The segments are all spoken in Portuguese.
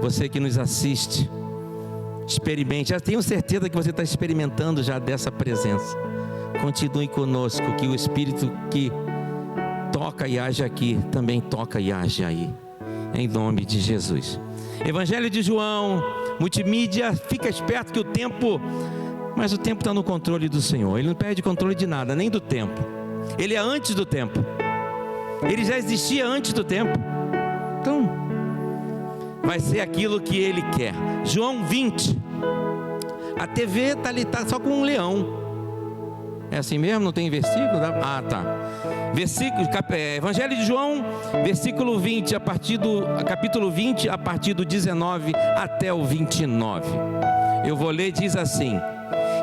Você que nos assiste, experimente. Já tenho certeza que você está experimentando já dessa presença. Continue conosco, que o Espírito que toca e age aqui, também toca e age aí, em nome de Jesus. Evangelho de João, multimídia, fica esperto que o tempo está no controle do Senhor. Ele não perde controle de nada, nem do tempo. Ele é antes do tempo. Ele já existia antes do tempo. Então, vai ser aquilo que Ele quer. João 20. A TV está ali, tá só com um leão. É assim mesmo? Não tem versículo? Ah, tá. Evangelho de João, versículo 20, capítulo 20, a partir do 19 até o 29. Eu vou ler, diz assim: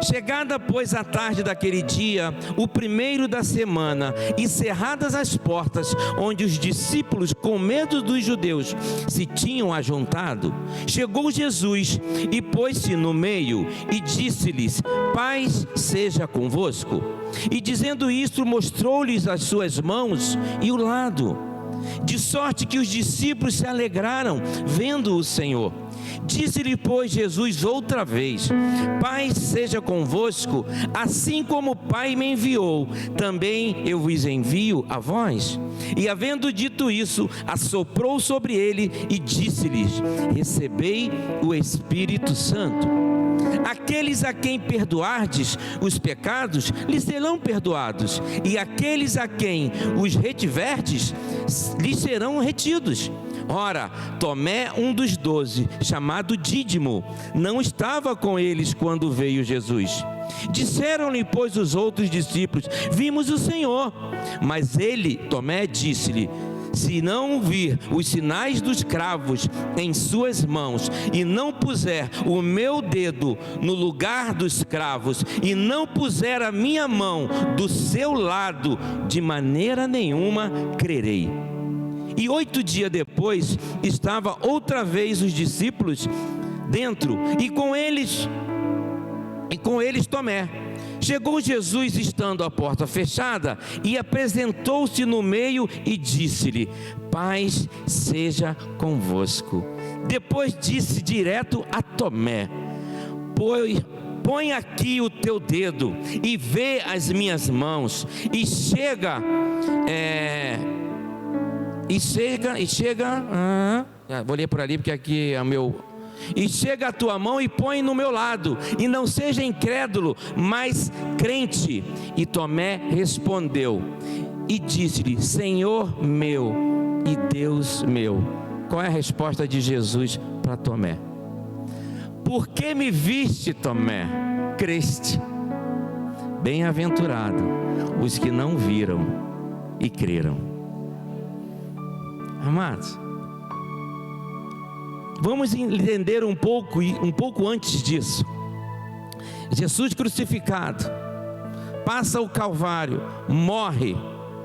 chegada, pois, a tarde daquele dia, o primeiro da semana, e cerradas as portas, onde os discípulos, com medo dos judeus, se tinham ajuntado, chegou Jesus e pôs-se no meio e disse-lhes: paz seja convosco. E dizendo isto, mostrou-lhes as suas mãos e o lado. De sorte que os discípulos se alegraram vendo o Senhor. Disse-lhe, pois, Jesus outra vez: paz seja convosco, assim como o Pai me enviou, também eu vos envio a vós. E havendo dito isso, assoprou sobre ele e disse-lhes: recebei o Espírito Santo. Aqueles a quem perdoardes os pecados, lhes serão perdoados, e aqueles a quem os retiverdes, lhes serão retidos. Ora, Tomé, um dos 12, chamado Dídimo, não estava com eles quando veio Jesus. Disseram-lhe, pois, os outros discípulos: vimos o Senhor. Mas ele, Tomé, disse-lhe: se não vir os sinais dos cravos em suas mãos, e não puser o meu dedo no lugar dos cravos, e não puser a minha mão do seu lado, de maneira nenhuma crerei. E 8 dias depois, estava outra vez os discípulos dentro, e com eles Tomé. Chegou Jesus, estando a porta fechada, e apresentou-se no meio e disse-lhe: paz seja convosco. Depois disse direto a Tomé: põe aqui o teu dedo e vê as minhas mãos, e chega, vou ler por ali porque aqui é o meu. E chega a tua mão e põe no meu lado, e não seja incrédulo, mas crente. E Tomé respondeu e disse-lhe: Senhor meu e Deus meu. Qual é a resposta de Jesus para Tomé? Por que me viste, Tomé? Creste. Bem-aventurado os que não viram e creram. Amados, vamos entender um pouco antes disso. Jesus crucificado, passa o Calvário, morre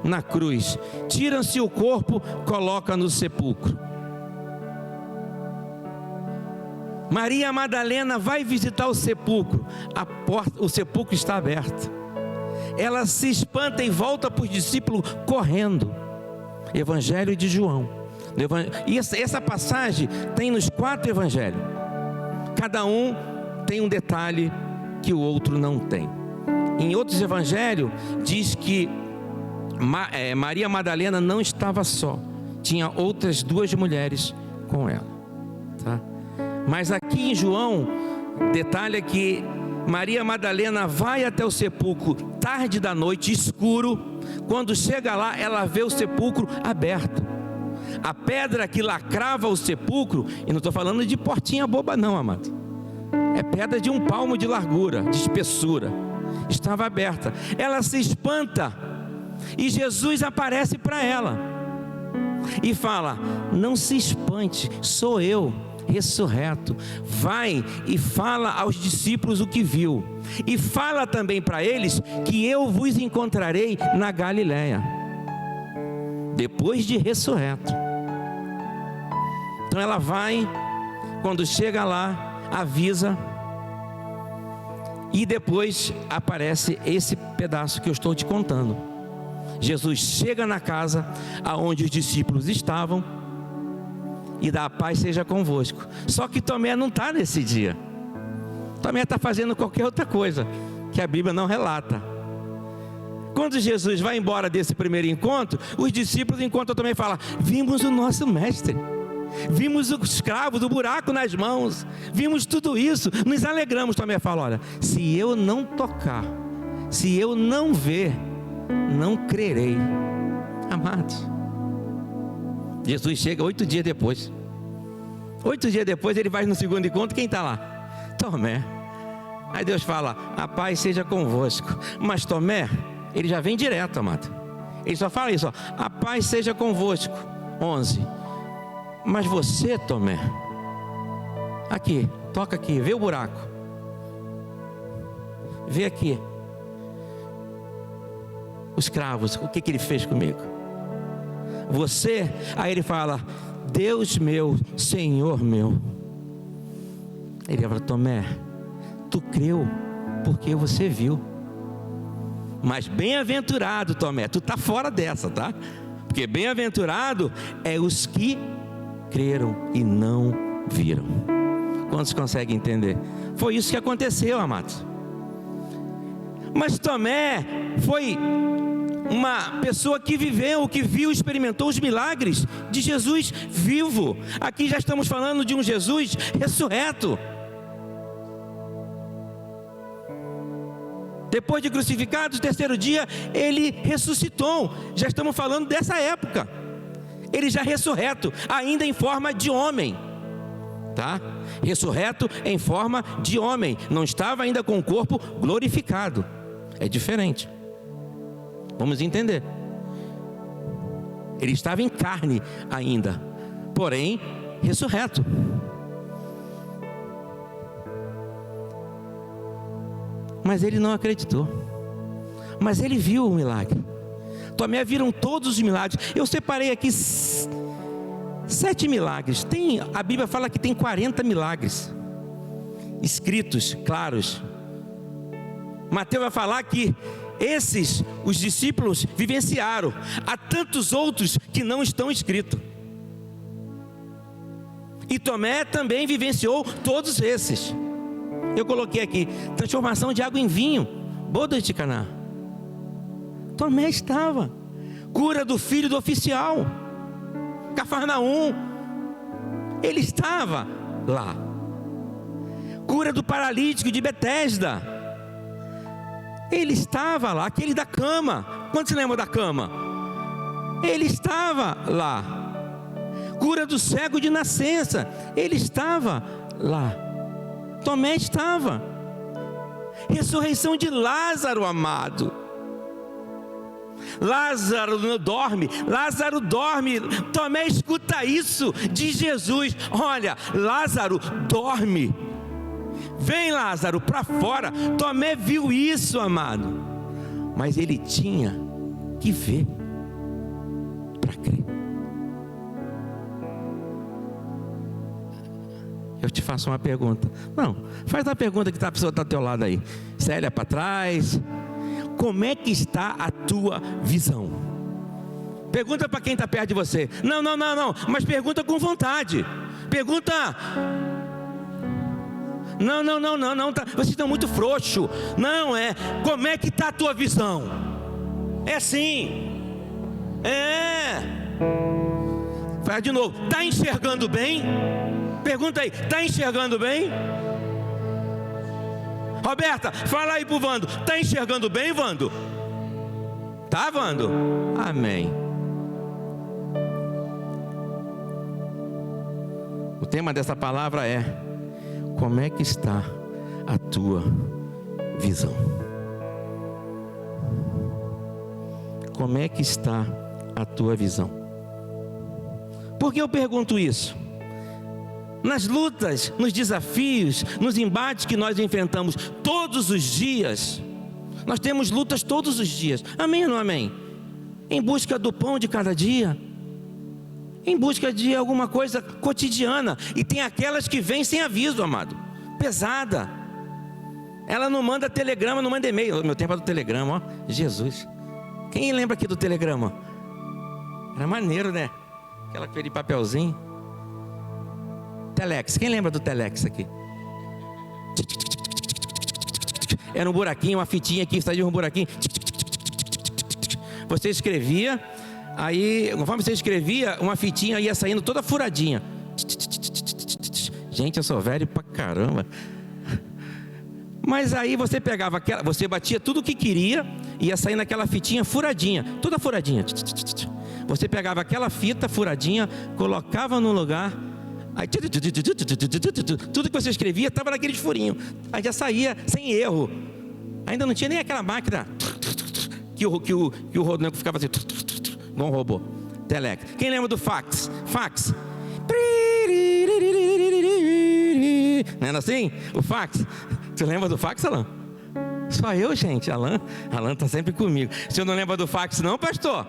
na cruz, tira-se o corpo, coloca no sepulcro. Maria Madalena vai visitar o sepulcro, o sepulcro está aberto. Ela se espanta e volta para os discípulos correndo. Evangelho de João. E essa passagem tem nos 4 evangelhos. Cada um tem um detalhe que o outro não tem. Em outros evangelhos diz que Maria Madalena não estava só, tinha outras 2 mulheres com ela, tá? Mas aqui em João detalha que Maria Madalena vai até o sepulcro tarde da noite, escuro. Quando chega lá, ela vê o sepulcro aberto. A pedra que lacrava o sepulcro, e não estou falando de portinha boba não, amado, é pedra de 1 palmo de largura, de espessura, estava aberta. Ela se espanta e Jesus aparece para ela e fala: não se espante, sou eu, ressurreto. Vai e fala aos discípulos o que viu, e fala também para eles que eu vos encontrarei na Galileia, depois de ressurreto. Então ela vai, quando chega lá, avisa, e depois aparece esse pedaço que eu estou te contando. Jesus chega na casa aonde os discípulos estavam, e da paz seja convosco. Só que Tomé não está nesse dia. Tomé está fazendo qualquer outra coisa que a Bíblia não relata. Quando Jesus vai embora desse primeiro encontro, os discípulos encontram Tomé e falam: vimos o nosso mestre, vimos os cravos, o buraco nas mãos, vimos tudo isso, nos alegramos. Tomé fala: olha, se eu não tocar, se eu não ver, não crerei. Amados, Jesus chega 8 dias depois. 8 dias depois ele vai no segundo encontro, quem está lá? Tomé. Aí Deus fala: a paz seja convosco. Mas Tomé, ele já vem direto, amado. Ele só fala isso, ó: a paz seja convosco. 11. Mas você, Tomé, aqui, toca aqui, vê o buraco, vê aqui os cravos, o que ele fez comigo. Você, aí ele fala: Deus meu, Senhor meu. Ele fala: Tomé, tu creu porque você viu. Mas bem-aventurado, Tomé, tu está fora dessa, tá? Porque bem-aventurado é os que creram e não viram. Quantos conseguem entender? Foi isso que aconteceu, amados. Mas Tomé foi uma pessoa que viveu, que viu, experimentou os milagres de Jesus vivo. Aqui já estamos falando de um Jesus ressurreto. Depois de crucificado, no terceiro dia, ele ressuscitou. Já estamos falando dessa época. Ele já ressurreto, ainda em forma de homem, tá? Ressurreto em forma de homem. Não estava ainda com o corpo glorificado. É diferente. Vamos entender. Ele estava em carne ainda, porém ressurreto. Mas ele não acreditou. Mas ele viu o milagre. Tomé viram todos os milagres. Eu separei aqui 7 milagres. A Bíblia fala que tem 40 milagres escritos, claros. Mateus vai falar que os discípulos vivenciaram. Há tantos outros que não estão escritos. E Tomé também vivenciou todos esses. Eu coloquei aqui: transformação de água em vinho, bodas de Caná. Tomé estava. Cura do filho do oficial, Cafarnaum, ele estava lá. Cura do paralítico de Betesda, ele estava lá. Aquele da cama, quantos se lembram da cama? Ele estava lá. Cura do cego de nascença, ele estava lá. Tomé estava. Ressurreição de Lázaro, amado. Lázaro dorme. Lázaro dorme. Tomé escuta isso de Jesus: olha, Lázaro dorme. Vem, Lázaro, para fora. Tomé viu isso, amado. Mas ele tinha que ver para crer. Eu te faço uma pergunta. Não, faz a pergunta que a pessoa está ao teu lado aí. Célia, para trás. Como é que está a tua visão? Pergunta para quem está perto de você. Não, mas pergunta com vontade. Pergunta. Não, vocês estão muito frouxos. Não é. Como é que está a tua visão? É assim. É. Faz de novo. Está enxergando bem? Pergunta aí, está enxergando bem? Roberta, fala aí pro Vando: está enxergando bem, Vando? Tá, Vando? Amém. O tema dessa palavra é: como é que está a tua visão? Como é que está a tua visão? Por que eu pergunto isso? Nas lutas, nos desafios, nos embates que nós enfrentamos todos os dias, nós temos lutas todos os dias. Amém ou não amém? Em busca do pão de cada dia, em busca de alguma coisa cotidiana. E tem aquelas que vêm sem aviso, amado. Pesada. Ela não manda telegrama, não manda e-mail. Meu tempo é do telegrama, ó. Jesus. Quem lembra aqui do telegrama? Era maneiro, né? Aquela de papelzinho. Telex. Quem lembra do Telex aqui? Era um buraquinho, uma fitinha aqui, saía um buraquinho. Você escrevia, aí, conforme você escrevia, uma fitinha ia saindo toda furadinha. Gente, eu sou velho pra caramba. Mas aí você pegava aquela, você batia tudo o que queria, ia sair naquela fitinha furadinha, toda furadinha. Você pegava aquela fita furadinha, colocava no lugar, aí tudo que você escrevia estava naqueles furinhos. Aí já saía sem erro. Ainda não tinha nem aquela máquina que o rodoanel ficava assim, igual um robô. Telex. Quem lembra do fax? Fax. Não era assim? O fax. Você lembra do fax, Alan? Só eu, gente. Alan está sempre comigo. Você não lembra do fax não, pastor?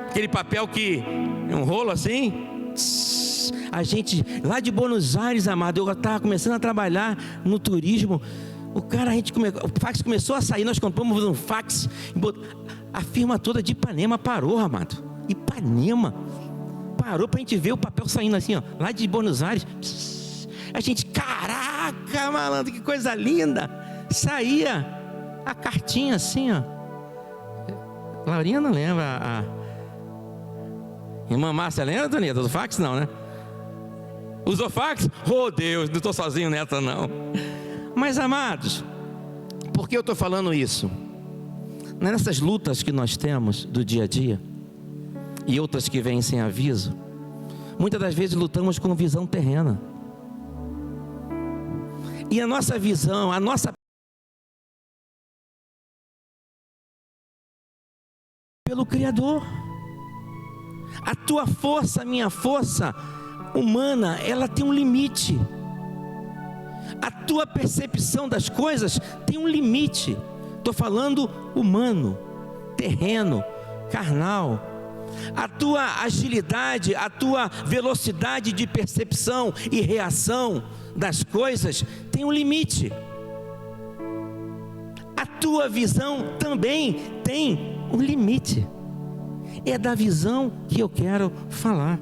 Aquele papel que é um rolo assim. A gente, lá de Buenos Aires, amado, eu estava começando a trabalhar no turismo. O fax começou a sair, nós compramos um fax. A firma toda de Ipanema parou, amado. Ipanema parou para a gente ver o papel saindo assim, ó, lá de Buenos Aires. A gente, caraca, malandro, que coisa linda. Saía a cartinha assim, ó. Laurinha não lembra. A irmã Márcia lembra, Doneta, do fax? Não, né? Usou fax? Oh, Deus, não estou sozinho nessa, não. Mas, amados, por que eu estou falando isso? Nessas lutas que nós temos do dia a dia, e outras que vêm sem aviso, muitas das vezes lutamos com visão terrena. E a nossa visão, a nossa pelo Criador. A tua força, a minha força humana, ela tem um limite. A tua percepção das coisas tem um limite. Estou falando humano, terreno, carnal. A tua agilidade, a tua velocidade de percepção e reação das coisas tem um limite. A tua visão também tem um limite. É da visão que eu quero falar.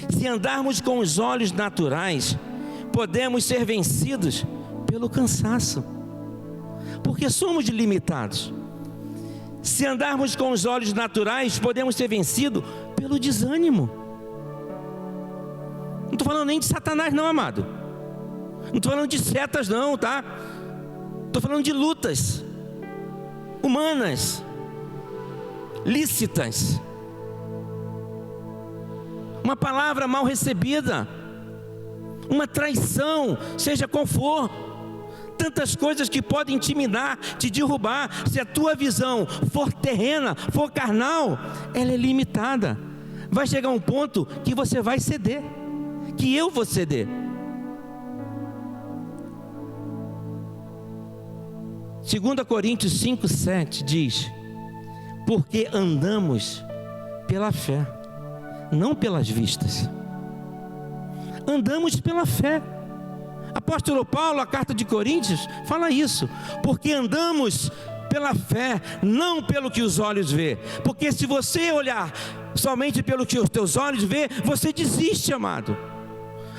Se andarmos com os olhos naturais, podemos ser vencidos pelo cansaço, porque somos limitados. Se andarmos com os olhos naturais, podemos ser vencidos pelo desânimo. Não estou falando nem de Satanás não, amado. Não estou falando de setas não, tá? Estou falando de lutas humanas, lícitas. Uma palavra mal recebida, uma traição, seja qual for. Tantas coisas que podem intimidar, te derrubar. Se a tua visão for terrena, for carnal, ela é limitada. Vai chegar um ponto que você vai ceder, que eu vou ceder. 2 Coríntios 5:7 diz: porque andamos pela fé, não pelas vistas. Andamos pela fé. Apóstolo Paulo, a carta de Coríntios, fala isso. Porque andamos pela fé, não pelo que os olhos vê. Porque se você olhar somente pelo que os teus olhos vê, você desiste, amado.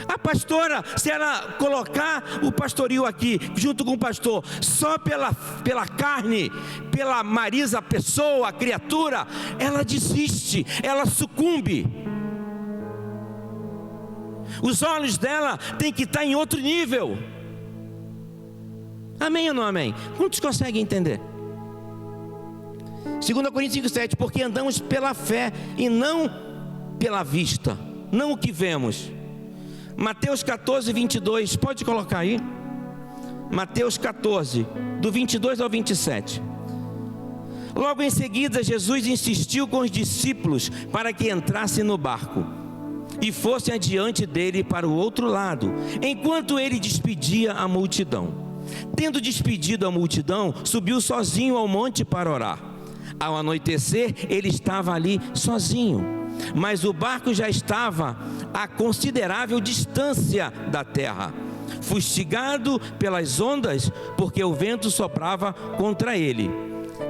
A pastora, se ela colocar o pastoril aqui, junto com o pastor, só pela carne, pela Marisa, a pessoa, a criatura, ela desiste, ela sucumbe. Os olhos dela têm que estar em outro nível. Amém ou não amém? Quantos conseguem entender? 2 Coríntios 5:7, porque andamos pela fé e não pela vista, não o que vemos. Mateus 14:22, pode colocar aí. Mateus 14, do 22 ao 27. Logo em seguida, Jesus insistiu com os discípulos para que entrassem no barco e fossem adiante dele para o outro lado, enquanto ele despedia a multidão. Tendo despedido a multidão, subiu sozinho ao monte para orar. Ao anoitecer, ele estava ali sozinho, mas o barco já estava a considerável distância da terra, fustigado pelas ondas, porque o vento soprava contra ele.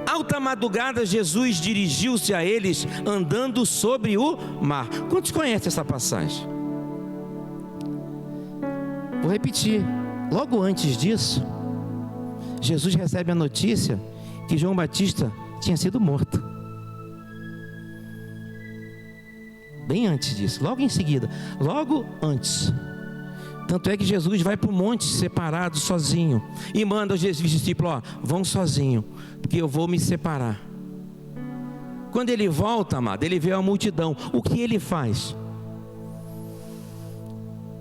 Alta madrugada, Jesus dirigiu-se a eles andando sobre o mar. Quantos conhecem essa passagem? Vou repetir. Logo antes disso, Jesus recebe a notícia que João Batista tinha sido morto. Bem antes disso, logo em seguida, logo antes. Tanto é que Jesus vai para o monte separado, sozinho, e manda os discípulos: vão sozinho, porque eu vou me separar. Quando ele volta, amado, ele vê a multidão. O que ele faz?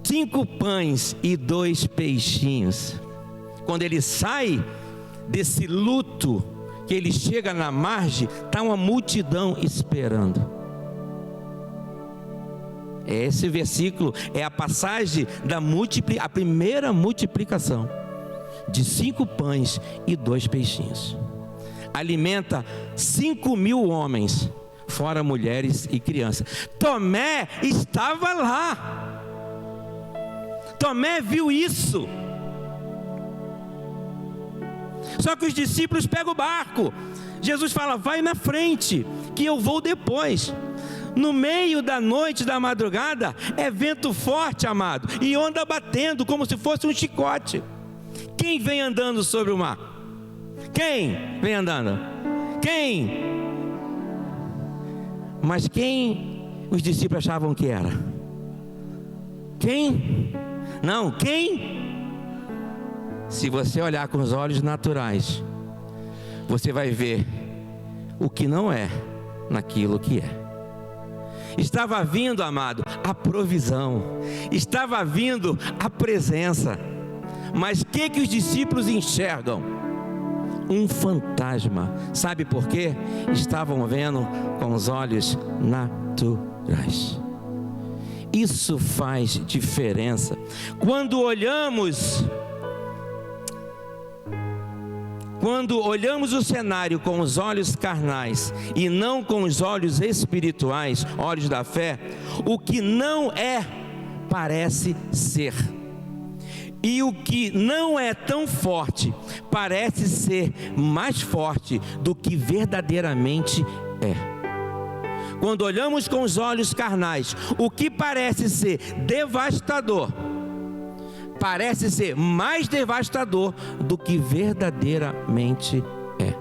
5 pães e 2 peixinhos. Quando ele sai desse luto, que ele chega na margem, está uma multidão esperando. Esse versículo é a passagem da a primeira multiplicação de 5 pães e 2 peixinhos. Alimenta 5.000 homens, fora mulheres e crianças. Tomé estava lá. Tomé viu isso. Só que os discípulos pegam o barco. Jesus fala: vai na frente, que eu vou depois. No meio da noite, da madrugada, é vento forte, amado, e onda batendo como se fosse um chicote. Quem vem andando sobre o mar? Quem vem andando? Quem? Mas quem os discípulos achavam que era? Quem? Não, quem? Se você olhar com os olhos naturais, você vai ver o que não é naquilo que é. Estava vindo, amado, a provisão, estava vindo a presença. Mas o que os discípulos enxergam? Um fantasma. Sabe por quê? Estavam vendo com os olhos naturais. Isso faz diferença. Quando olhamos o cenário com os olhos carnais e não com os olhos espirituais, olhos da fé, o que não é, parece ser. E o que não é tão forte, parece ser mais forte do que verdadeiramente é. Quando olhamos com os olhos carnais, o que parece ser devastador, parece ser mais devastador do que verdadeiramente é.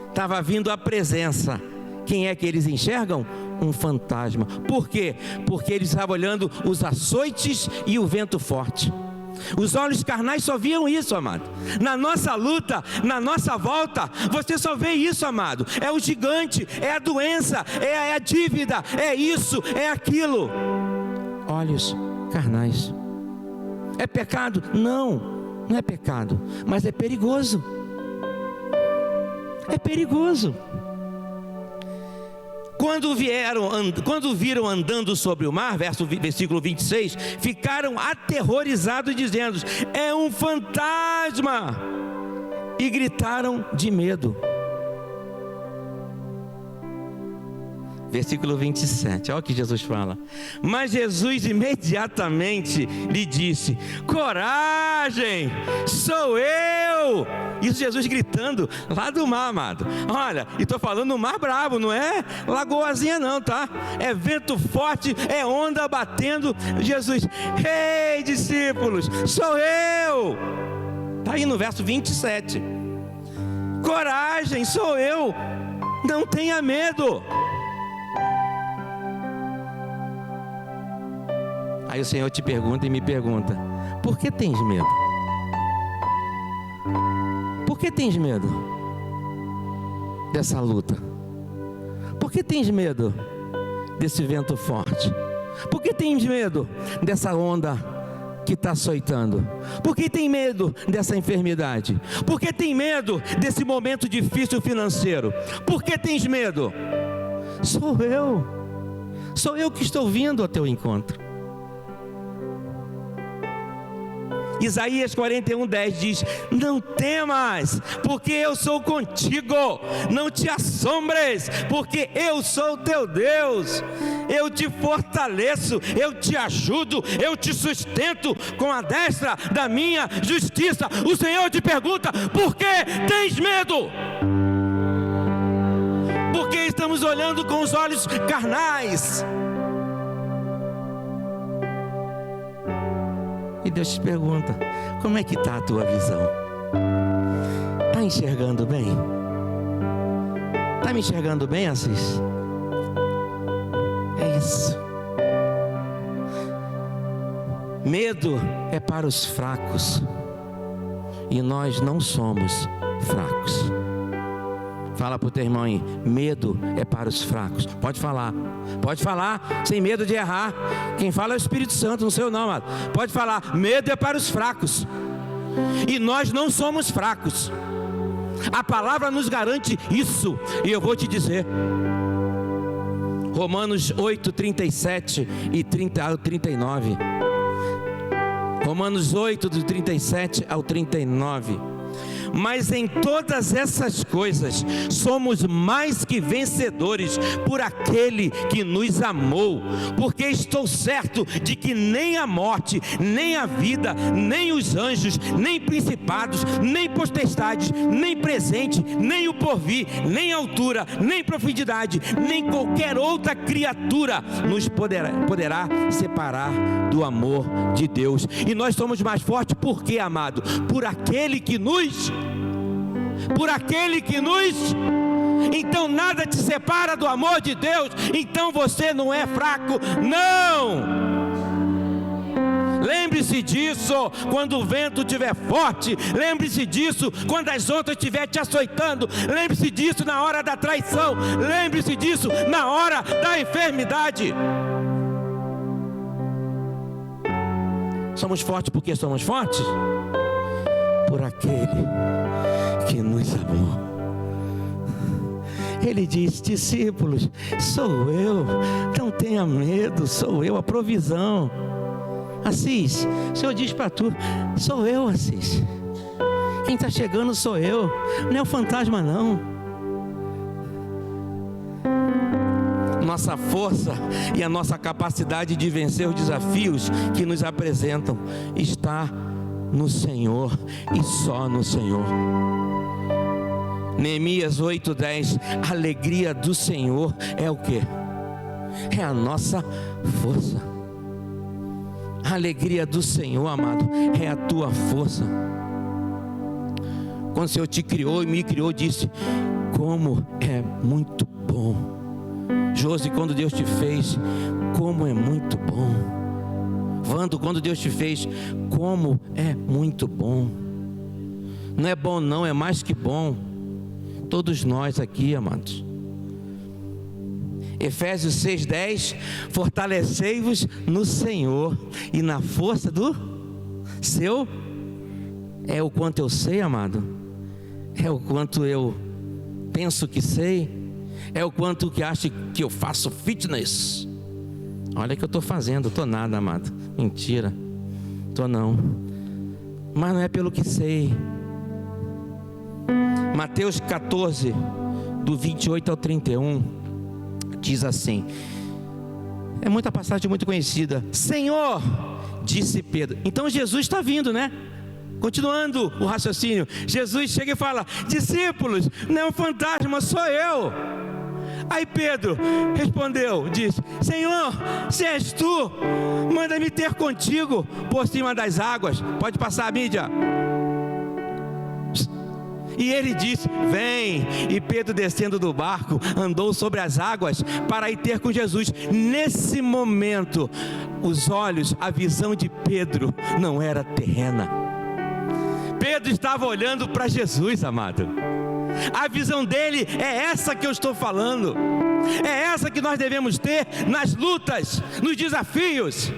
Estava vindo a presença. Quem é que eles enxergam? Um fantasma. Por quê? Porque eles estavam olhando os açoites e o vento forte. Os olhos carnais só viam isso, amado. Na nossa luta, na nossa volta, você só vê isso, amado. É o gigante, é a doença, é a dívida, é isso, é aquilo. Olhos carnais. É pecado? Não, não é pecado, mas é perigoso. É perigoso. Quando viram andando sobre o mar, versículo 26, ficaram aterrorizados, dizendo: é um fantasma, e gritaram de medo. Versículo 27, olha o que Jesus fala. Mas Jesus imediatamente lhe disse: coragem, sou eu. Isso Jesus gritando lá do mar, amado. Olha, e estou falando no mar bravo, não é lagoazinha não, tá? É vento forte, é onda batendo. Jesus: ei, discípulos, sou eu. Está aí no verso 27. Coragem, sou eu, não tenha medo. Aí o Senhor te pergunta e me pergunta: por que tens medo? Por que tens medo dessa luta? Por que tens medo desse vento forte? Por que tens medo dessa onda que está açoitando? Por que tem medo dessa enfermidade? Por que tem medo desse momento difícil financeiro? Por que tens medo? Sou eu que estou vindo ao teu encontro. Isaías 41:10 diz: não temas, porque eu sou contigo. Não te assombres, porque eu sou teu Deus. Eu te fortaleço, eu te ajudo, eu te sustento com a destra da minha justiça. O Senhor te pergunta: por que tens medo? Porque estamos olhando com os olhos carnais. E Deus te pergunta: como é que está a tua visão? Está enxergando bem? Está me enxergando bem, Assis? É isso. Medo é para os fracos, e nós não somos fracos. Fala para o teu irmão aí: medo é para os fracos. Pode falar, sem medo de errar. Quem fala é o Espírito Santo, não sei eu não, amado. Pode falar: medo é para os fracos, e nós não somos fracos. A palavra nos garante isso, e eu vou te dizer. Romanos 8, 37 e 30 ao 39. Romanos 8, do 37 ao 39. Mas em todas essas coisas somos mais que vencedores por aquele que nos amou, porque estou certo de que nem a morte, nem a vida, nem os anjos, nem principados, nem potestades, nem presente, nem o porvir, nem altura, nem profundidade, nem qualquer outra criatura nos poderá separar do amor de Deus. E nós somos mais fortes por quê, amado? Por aquele que nos... Então nada te separa do amor de Deus. Então você não é fraco, não. Lembre-se disso quando o vento estiver forte. Lembre-se disso quando as ondas estiverem te açoitando. Lembre-se disso na hora da traição. Lembre-se disso na hora da enfermidade. Somos fortes porque somos fortes? Por aquele que nos amou. Ele diz: discípulos, sou eu, não tenha medo, sou eu, a provisão. Assis, o Senhor diz para tu: sou eu, Assis. Quem está chegando sou eu, não é o fantasma não. Nossa força e a nossa capacidade de vencer os desafios que nos apresentam está no Senhor e só no Senhor. Neemias 8:10. A alegria do Senhor é o quê? É a nossa força. A alegria do Senhor, amado, é a tua força. Quando o Senhor te criou e me criou, disse: como é muito bom. Josi, quando Deus te fez, como é muito bom. Vando, quando Deus te fez, como é muito bom. Não é bom não, é mais que bom. Todos nós aqui, amados. Efésios 6:10. Fortalecei-vos no Senhor e na força do seu. É o quanto eu sei, amado. É o quanto eu penso que sei. É o quanto que acho que eu faço fitness. Olha que eu estou fazendo, estou nada, amado. Mentira, estou não. Mas não é pelo que sei. Mateus 14, do 28 ao 31, diz assim. É muita passagem muito conhecida. Senhor, disse Pedro. Então Jesus está vindo, né? Continuando o raciocínio, Jesus chega e fala: discípulos, não é um fantasma, sou eu. Aí Pedro respondeu, disse: Senhor, se és tu, manda-me ter contigo por cima das águas. Pode passar a mídia. E ele disse: vem. E Pedro, descendo do barco, andou sobre as águas para ir ter com Jesus. Nesse momento, os olhos, a visão de Pedro não era terrena. Pedro estava olhando para Jesus, amado. A visão dele é essa que eu estou falando. É essa que nós devemos ter nas lutas, nos desafios.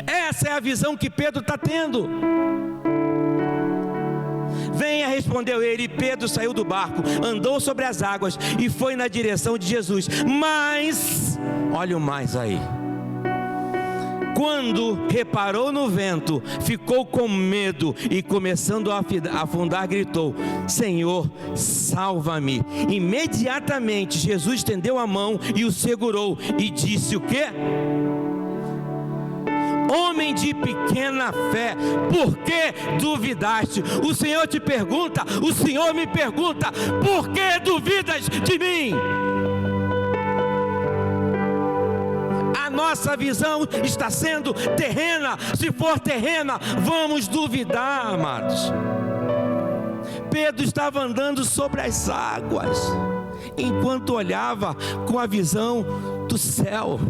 Essa é a visão que Pedro está tendo. Venha, respondeu ele. E Pedro saiu do barco, andou sobre as águas e foi na direção de Jesus. Mas, olha o mais aí. Quando reparou no vento, ficou com medo e, começando a afundar, gritou: Senhor, salva-me. Imediatamente Jesus estendeu a mão e o segurou e disse o quê? Homem de pequena fé, por que duvidaste? O Senhor te pergunta, o Senhor me pergunta: por que duvidas de mim? A nossa visão está sendo terrena? Se for terrena, vamos duvidar, amados. Pedro estava andando sobre as águas, enquanto olhava com a visão do céu.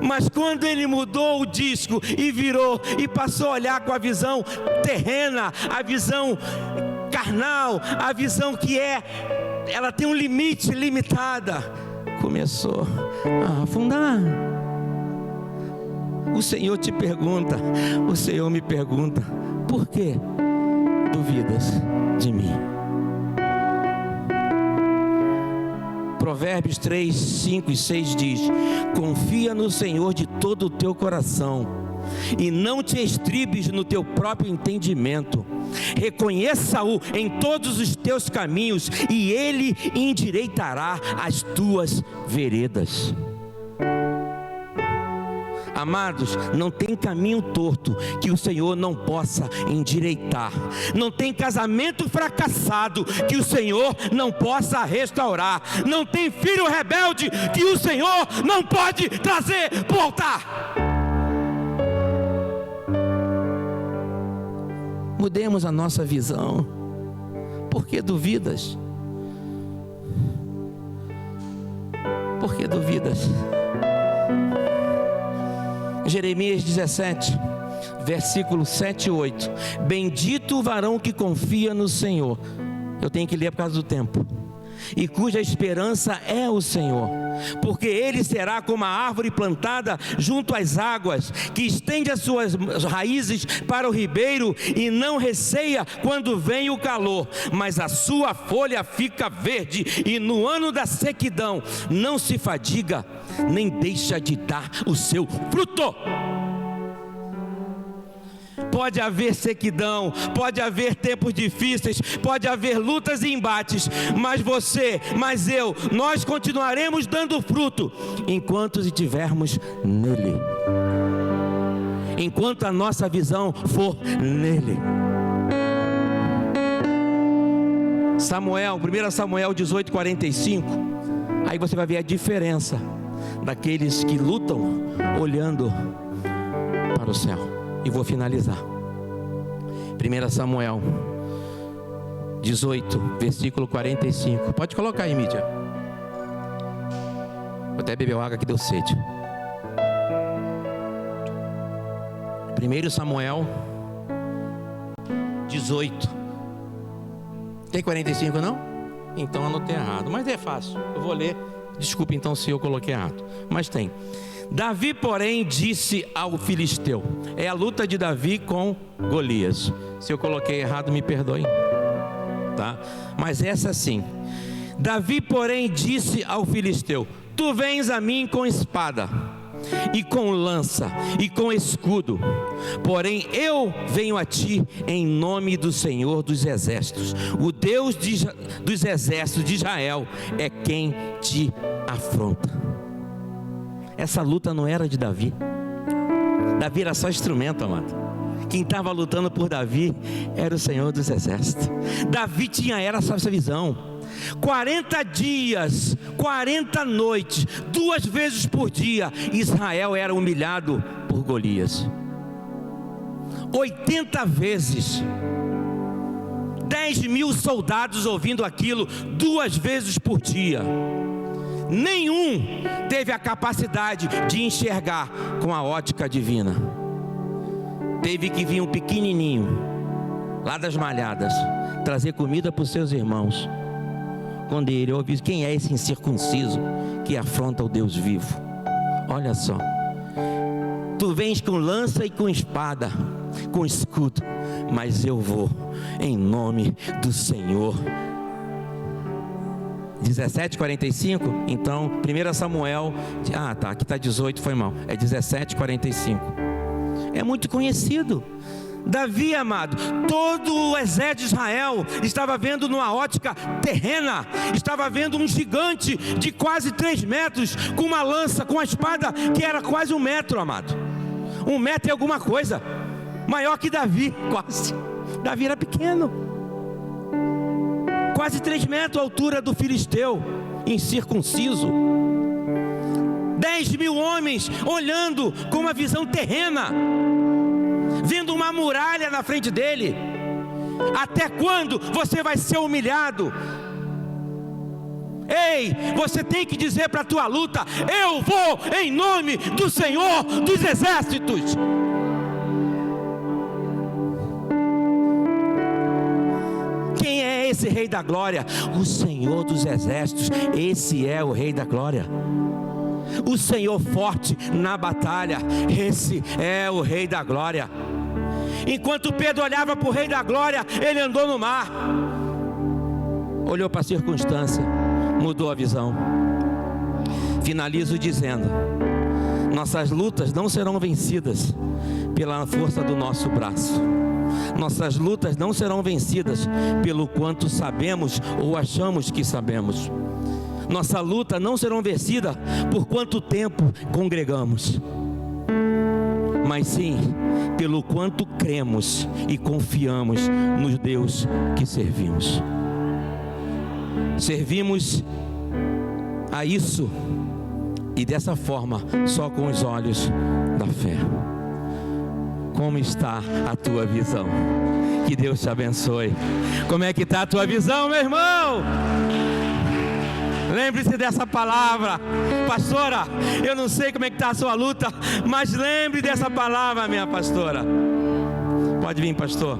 Mas quando ele mudou o disco e virou e passou a olhar com a visão terrena, a visão carnal, a visão que ela tem um limite, limitada, começou a afundar. O Senhor te pergunta, o Senhor me pergunta: por que duvidas de mim? Provérbios 3, 5 e 6 diz: confia no Senhor de todo o teu coração e não te estribes no teu próprio entendimento. Reconheça-o em todos os teus caminhos e Ele endireitará as tuas veredas. Amados, não tem caminho torto que o Senhor não possa endireitar. Não tem casamento fracassado que o Senhor não possa restaurar. Não tem filho rebelde que o Senhor não pode trazer para o altar. Mudemos a nossa visão. Por que duvidas? Por que duvidas? Jeremias 17, versículo 7 e 8. Bendito o varão que confia no Senhor. Eu tenho que ler por causa do tempo. E cuja esperança é o Senhor. Porque ele será como a árvore plantada junto às águas, que estende as suas raízes para o ribeiro e não receia quando vem o calor, mas a sua folha fica verde, e no ano da sequidão não se fadiga, nem deixa de dar o seu fruto. Pode haver sequidão, pode haver tempos difíceis, pode haver lutas e embates, mas você, mas eu, nós continuaremos dando fruto enquanto estivermos nele, enquanto a nossa visão for nele. Samuel, 1 Samuel 18:45. Aí você vai ver a diferença daqueles que lutam olhando para o céu. E vou finalizar. 1 Samuel 18, versículo 45. Pode colocar aí, mídia. Vou até beber água que deu sede. 1 Samuel 18. Tem 45 não? Então anotei errado, mas é fácil. Eu vou ler. Desculpe então se eu coloquei errado, mas tem. Davi, porém, disse ao filisteu. É a luta de Davi com Golias. Se eu coloquei errado, me perdoem, tá? Mas essa sim. Davi, porém, disse ao filisteu: tu vens a mim com espada e com lança e com escudo, porém eu venho a ti em nome do Senhor dos exércitos, o Deus dos exércitos de Israel é quem te afronta. Essa luta não era de Davi. Davi era só instrumento, amado. Quem estava lutando por Davi era o Senhor dos exércitos. Davi tinha essa visão. 40 dias, 40 noites, 2 vezes por dia, Israel era humilhado por Golias. 80 vezes, 10.000 soldados ouvindo aquilo 2 vezes por dia. Nenhum teve a capacidade de enxergar com a ótica divina. Teve que vir um pequenininho lá das malhadas trazer comida para os seus irmãos. Quando ele ouviu: quem é esse incircunciso que afronta o Deus vivo? Olha só, tu vens com lança e com espada, com escudo, mas eu vou em nome do Senhor. 17:45. Então 1 Samuel, aqui está 18, foi mal, é 17:45. É muito conhecido. Davi, amado, todo o exército de Israel estava vendo numa ótica terrena, estava vendo um gigante de quase 3 metros, com uma lança, com uma espada que era quase 1 metro, amado. 1 metro e alguma coisa, maior que Davi, quase. Davi era pequeno, quase 3 metros a altura do filisteu, incircunciso. 10.000 homens olhando com uma visão terrena, vendo uma muralha na frente dele. Até quando você vai ser humilhado? Ei, você tem que dizer para a tua luta: eu vou em nome do Senhor dos Exércitos. Quem é esse Rei da Glória? O Senhor dos Exércitos. Esse é o Rei da Glória. O Senhor forte na batalha. Esse é o Rei da Glória. Enquanto Pedro olhava para o Rei da Glória, ele andou no mar, olhou para a circunstância, mudou a visão. Finalizo dizendo: nossas lutas não serão vencidas pela força do nosso braço. Nossas lutas não serão vencidas pelo quanto sabemos ou achamos que sabemos. Nossa luta não será vencida por quanto tempo congregamos, mas sim pelo quanto cremos e confiamos no Deus que servimos. Servimos a isso, e dessa forma, só com os olhos da fé. Como está a tua visão? Que Deus te abençoe. Como é que está a tua visão, meu irmão? Lembre-se dessa palavra. Pastora, eu não sei como é que está a sua luta, mas lembre dessa palavra, minha pastora. Pode vir, pastor.